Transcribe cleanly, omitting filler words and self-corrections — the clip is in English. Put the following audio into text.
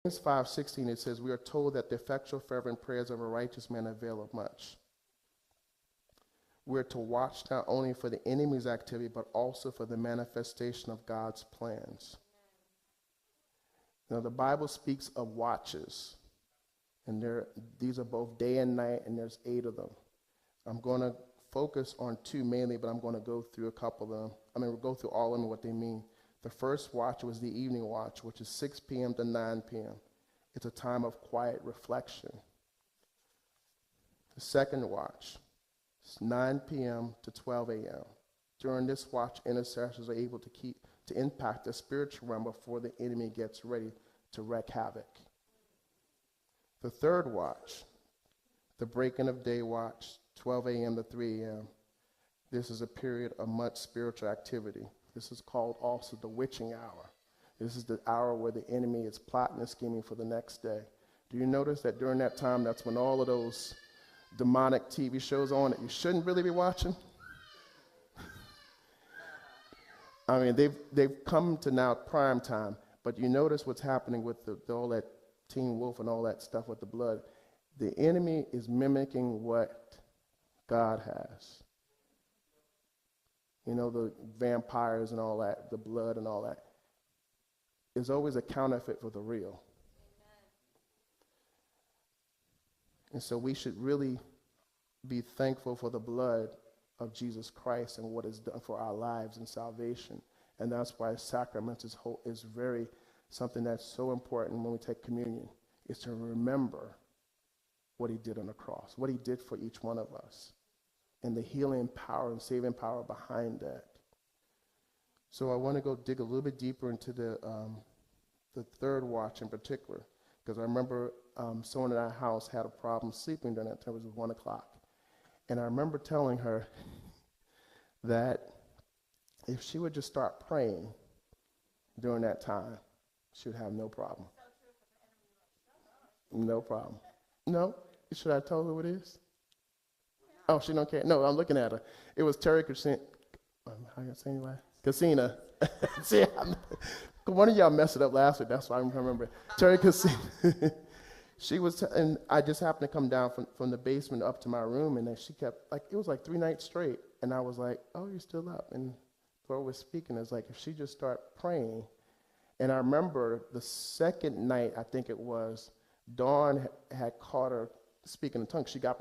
James 5:16, it says, we are told that the effectual fervent prayers of a righteous man availeth much. We're to watch not only for the enemy's activity, but also for the manifestation of God's plans. Now, the Bible speaks of watches, and these are both day and night, and there's 8 of them. I'm going to focus on 2 mainly, but I'm going to go through a couple of them. We'll go through all of them and what they mean. The first watch was the evening watch, which is 6 p.m. to 9 p.m. It's a time of quiet reflection. The second watch is 9 p.m. to 12 a.m. During this watch, intercessors are able to impact the spiritual realm before the enemy gets ready to wreak havoc. The third watch, the breaking of day watch, 12 a.m. to 3 a.m. This is a period of much spiritual activity. This is called also the witching hour. This is the hour where the enemy is plotting and scheming for the next day. Do you notice that during that time, that's when all of those demonic TV shows on that you shouldn't really be watching? They've come to now prime time, but you notice what's happening with all that Teen Wolf and all that stuff with the blood. The enemy is mimicking what God has. The vampires and all that, the blood and all that. There's always a counterfeit for the real. And so we should really be thankful for the blood of Jesus Christ and what is done for our lives and salvation. And that's why sacraments is very something that's so important when we take communion, is to remember what he did on the cross, what he did for each one of us, and the healing power and saving power behind that. So I want to go dig a little bit deeper into the third watch in particular, because I remember someone in our house had a problem sleeping during that time. It was 1 o'clock. And I remember telling her that if she would just start praying during that time, she would have no problem. No problem. No? Should I tell her what it is? Oh, she don't care. No, I'm looking at her. It was Terry Casina. How you say anyway? Casina. See, one of y'all messed it up last week. That's why I remember. Terry Casina. She was, and I just happened to come down from the basement up to my room, and then she kept, it was 3 nights straight. And I was like, oh, you're still up. And the Lord was speaking. It's like, if she just start praying. And I remember the second night, I think it was, Dawn had caught her speaking in tongues. She got